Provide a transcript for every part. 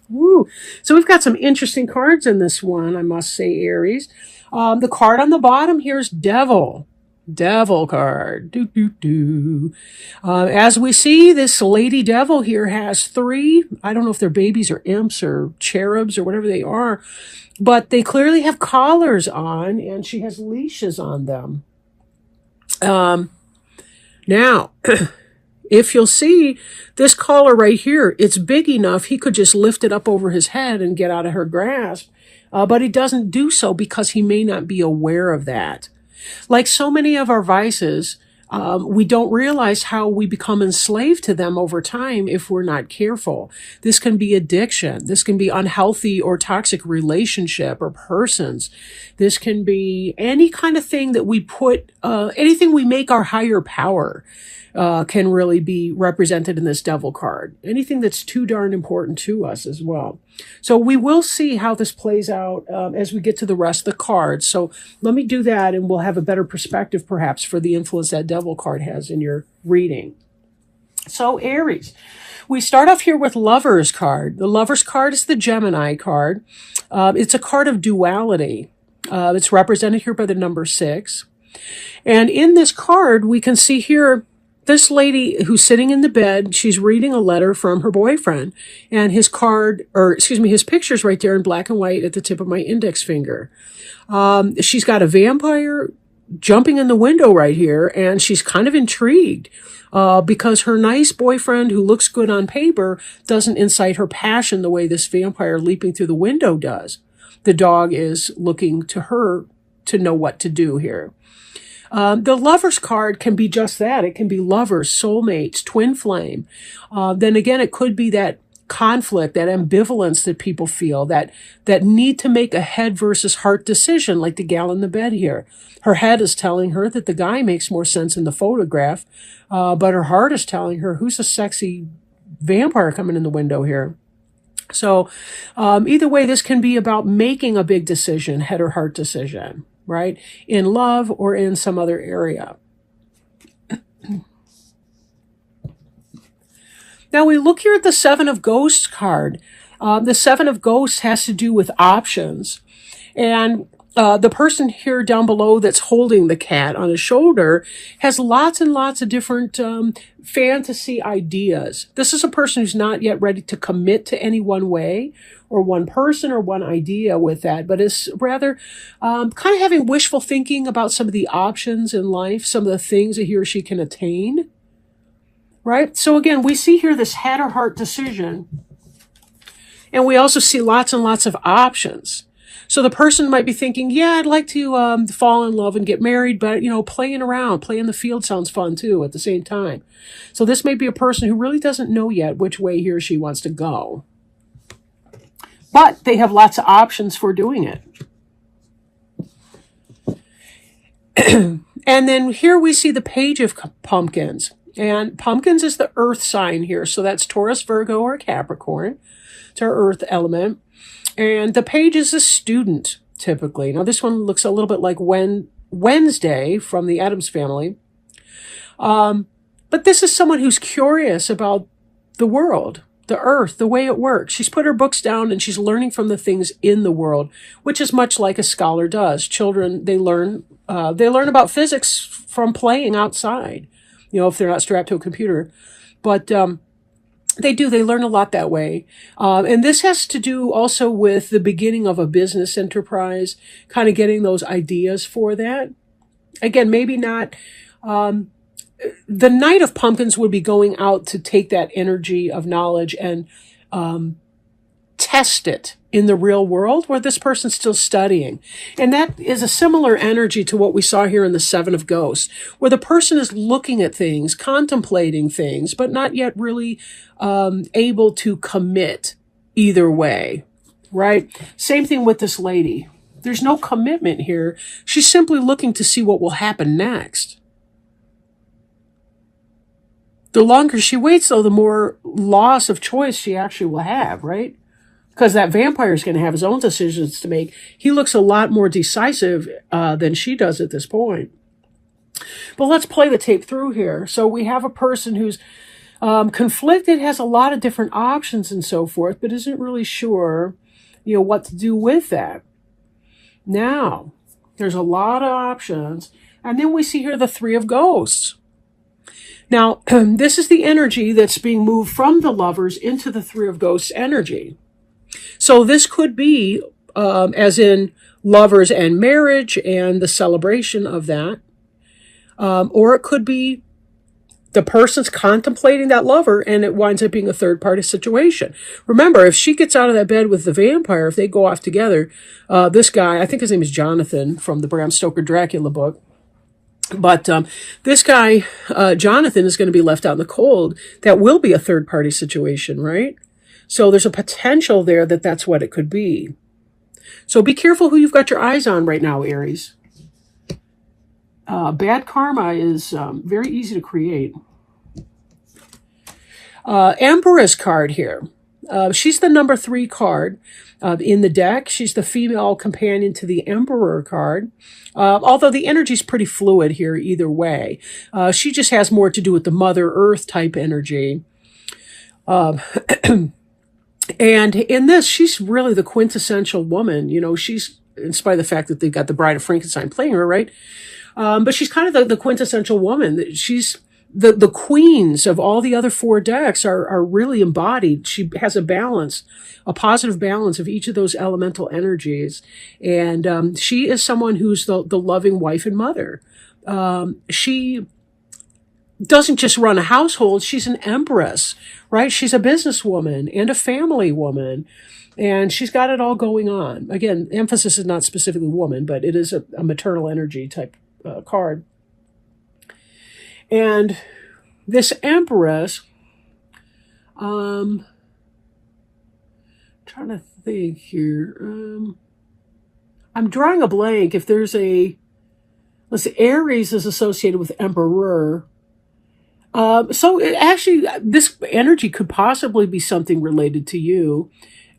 Woo. So we've got some interesting cards in this one, I must say, Aries. The card on the bottom here is Devil. Devil card. Do, do, do. As we see, this lady devil here has three, I don't know if they're babies or imps or cherubs or whatever they are, but they clearly have collars on, and she has leashes on them. Now, if you'll see, this collar right here, it's big enough he could just lift it up over his head and get out of her grasp, but he doesn't do so because he may not be aware of that. Like so many of our vices, we don't realize how we become enslaved to them over time if we're not careful. This can be addiction. This can be unhealthy or toxic relationship or persons. This can be any kind of thing that we put, anything we make our higher power. Can really be represented in this devil card. Anything that's too darn important to us as well. So we will see how this plays out as we get to the rest of the cards. So let me do that, and we'll have a better perspective perhaps for the influence that devil card has in your reading. So Aries, we start off here with Lover's card. The Lover's card is the Gemini card. It's a card of duality. It's represented here by the number 6. And in this card, we can see here this lady who's sitting in the bed, she's reading a letter from her boyfriend, and his picture's right there in black and white at the tip of my index finger. She's got a vampire jumping in the window right here, and she's kind of intrigued because her nice boyfriend who looks good on paper doesn't incite her passion the way this vampire leaping through the window does. The dog is looking to her to know what to do here. The Lover's card can be just that. It can be lovers, soulmates, twin flame. Then again, it could be that conflict, that ambivalence that people feel, that need to make a head versus heart decision, like the gal in the bed here. Her head is telling her that the guy makes more sense in the photograph, but her heart is telling her, who's a sexy vampire coming in the window here? So either way, this can be about making a big decision, head or heart decision, right? In love or in some other area. Now we look here at the Seven of Ghosts card. The Seven of Ghosts has to do with options. And the person here down below that's holding the cat on his shoulder has lots and lots of different fantasy ideas. This is a person who's not yet ready to commit to any one way or one person or one idea with that, but is rather kind of having wishful thinking about some of the options in life, some of the things that he or she can attain. Right? So again, we see here this head or heart decision, and we also see lots and lots of options. So the person might be thinking, yeah, I'd like to fall in love and get married, but, playing around, playing in the field sounds fun too at the same time. So this may be a person who really doesn't know yet which way he or she wants to go. But they have lots of options for doing it. And then here we see the Page of Pumpkins. And pumpkins is the earth sign here. So that's Taurus, Virgo, or Capricorn. It's our earth element. And the page is a student, typically. Now, this one looks a little bit like Wednesday from the Addams Family. But this is someone who's curious about the world, the earth, the way it works. She's put her books down and she's learning from the things in the world, which is much like a scholar does. Children, they learn about physics from playing outside, if they're not strapped to a computer. But they learn a lot that way. And this has to do also with the beginning of a business enterprise, kind of getting those ideas for that. Again, maybe not, the Knight of Pumpkins would be going out to take that energy of knowledge and test it in the real world where this person's still studying. And that is a similar energy to what we saw here in the Seven of Ghosts, where the person is looking at things, contemplating things, but not yet really able to commit either way, right? Same thing with this lady. There's no commitment here. She's simply looking to see what will happen next. The longer she waits, though, the more loss of choice she actually will have, right? Because that vampire is going to have his own decisions to make. He looks a lot more decisive than she does at this point. But let's play the tape through here. So we have a person who's Conflicted has a lot of different options and so forth, but isn't really sure, what to do with that. Now, there's a lot of options. And then we see here the Three of Ghosts. Now, this is the energy that's being moved from the Lovers into the Three of Ghosts energy. So this could be, as in lovers and marriage and the celebration of that. Or it could be the person's contemplating that lover and it winds up being a third party situation. Remember, if she gets out of that bed with the vampire, if they go off together, this guy, I think his name is Jonathan from the Bram Stoker Dracula book. But this guy, Jonathan, is going to be left out in the cold. That will be a third party situation, right? So there's a potential there that that's what it could be. So be careful who you've got your eyes on right now, Aries. Bad karma is very easy to create. Empress card here. She's the number 3 card in the deck. She's the female companion to the Emperor card. Although the energy is pretty fluid here either way. She just has more to do with the Mother Earth type energy. And in this, she's really the quintessential woman. She's, in spite of the fact that they've got the Bride of Frankenstein playing her, right? But she's kind of the quintessential woman. She's the queens of all the other 4 decks are really embodied. She has a balance, a positive balance of each of those elemental energies. And she is someone who's the loving wife and mother. She doesn't just run a household. She's an empress, right? She's a businesswoman and a family woman. And she's got it all going on. Again, emphasis is not specifically woman, but it is a maternal energy type card. And this Empress, trying to think here. I'm drawing a blank. If there's let's see, Aries is associated with Emperor. So actually, this energy could possibly be something related to you.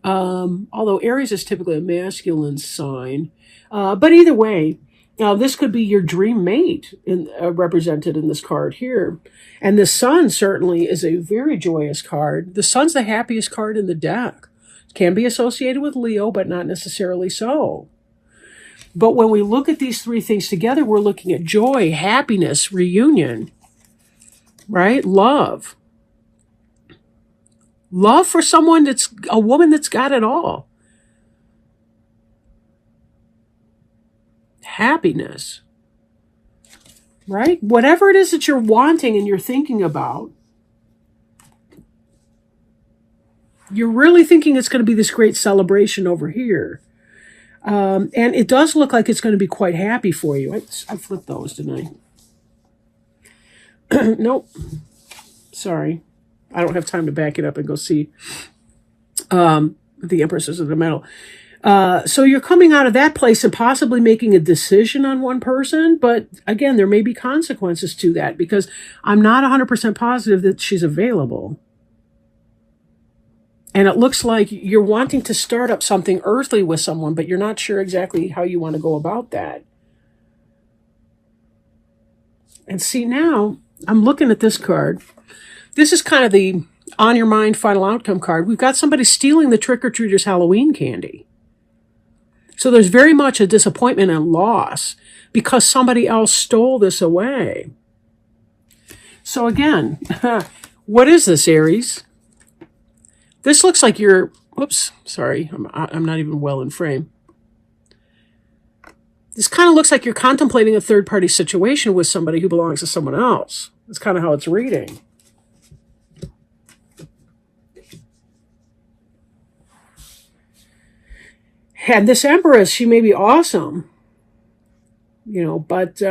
Although Aries is typically a masculine sign. But either way, this could be your dream mate represented in this card here. And the Sun certainly is a very joyous card. The Sun's the happiest card in the deck. It can be associated with Leo, but not necessarily so. But when we look at these 3 things together, we're looking at joy, happiness, reunion, right? Love. Love for someone that's a woman that's got it all. Happiness, right? Whatever it is that you're wanting and you're thinking about, you're really thinking it's going to be this great celebration over here. And it does look like it's going to be quite happy for you. I flipped those, didn't I? Nope. Sorry. I don't have time to back it up and go see the Empresses of the Metal. So you're coming out of that place and possibly making a decision on one person. But again, there may be consequences to that because I'm not 100% positive that she's available. And it looks like you're wanting to start up something earthly with someone, but you're not sure exactly how you want to go about that. And see, now I'm looking at this card. This is kind of the on your mind final outcome card. We've got somebody stealing the trick-or-treaters' Halloween candy. So there's very much a disappointment and loss because somebody else stole this away. So again, what is this, Aries? This looks like you're, whoops, sorry, I'm not even well in frame. This kind of looks like you're contemplating a third-party situation with somebody who belongs to someone else. That's kind of how it's reading. And this Empress, she may be awesome, but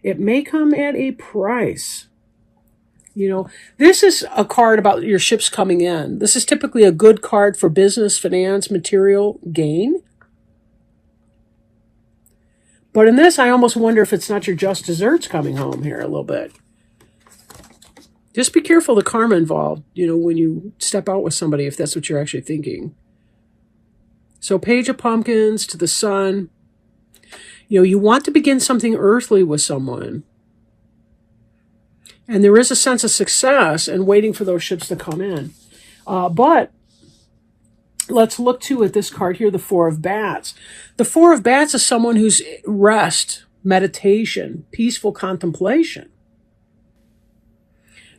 it may come at a price. This is a card about your ships coming in. This is typically a good card for business, finance, material gain. But in this, I almost wonder if it's not your just desserts coming home here a little bit. Just be careful the karma involved, when you step out with somebody, if that's what you're actually thinking. So Page of Pumpkins to the Sun. You want to begin something earthly with someone. And there is a sense of success and waiting for those ships to come in. But let's look too at this card here, the Four of Bats. The Four of Bats is someone who's rest, meditation, peaceful contemplation.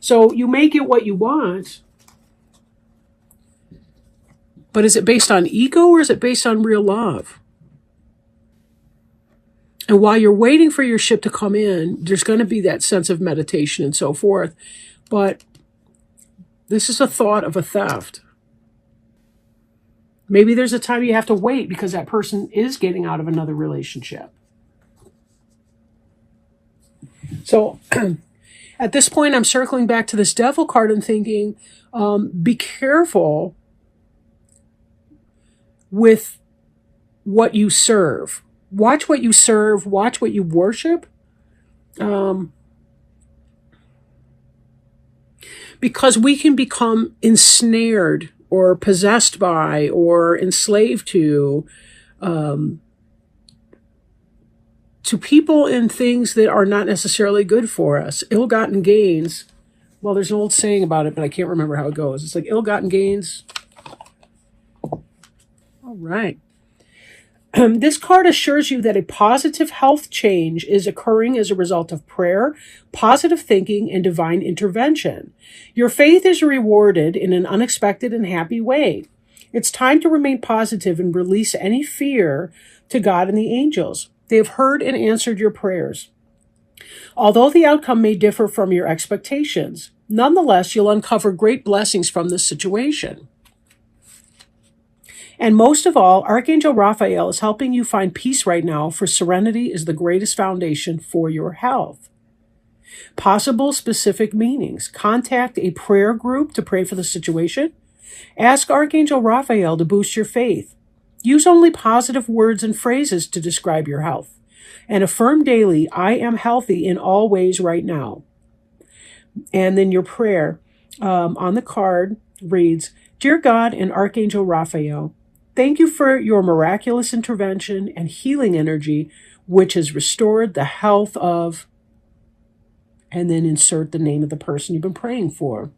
So you may get what you want, but is it based on ego or is it based on real love? And while you're waiting for your ship to come in, there's going to be that sense of meditation and so forth. But this is a thought of a theft. Maybe there's a time you have to wait because that person is getting out of another relationship. So at this point, I'm circling back to this Devil card and thinking, be careful with what you serve. Watch what you serve. Watch what you worship. Because we can become ensnared or possessed by or enslaved to people and things that are not necessarily good for us. Ill-gotten gains. Well, there's an old saying about it, but I can't remember how it goes. It's like ill-gotten gains. All right. This card assures you that a positive health change is occurring as a result of prayer, positive thinking, and divine intervention. Your faith is rewarded in an unexpected and happy way. It's time to remain positive and release any fear to God and the angels. They have heard and answered your prayers. Although the outcome may differ from your expectations, nonetheless, you'll uncover great blessings from this situation. And most of all, Archangel Raphael is helping you find peace right now, for serenity is the greatest foundation for your health. Possible specific meanings. Contact a prayer group to pray for the situation. Ask Archangel Raphael to boost your faith. Use only positive words and phrases to describe your health. And affirm daily, I am healthy in all ways right now. And then your prayer on the card reads, Dear God and Archangel Raphael, thank you for your miraculous intervention and healing energy, which has restored the health of, and then insert the name of the person you've been praying for.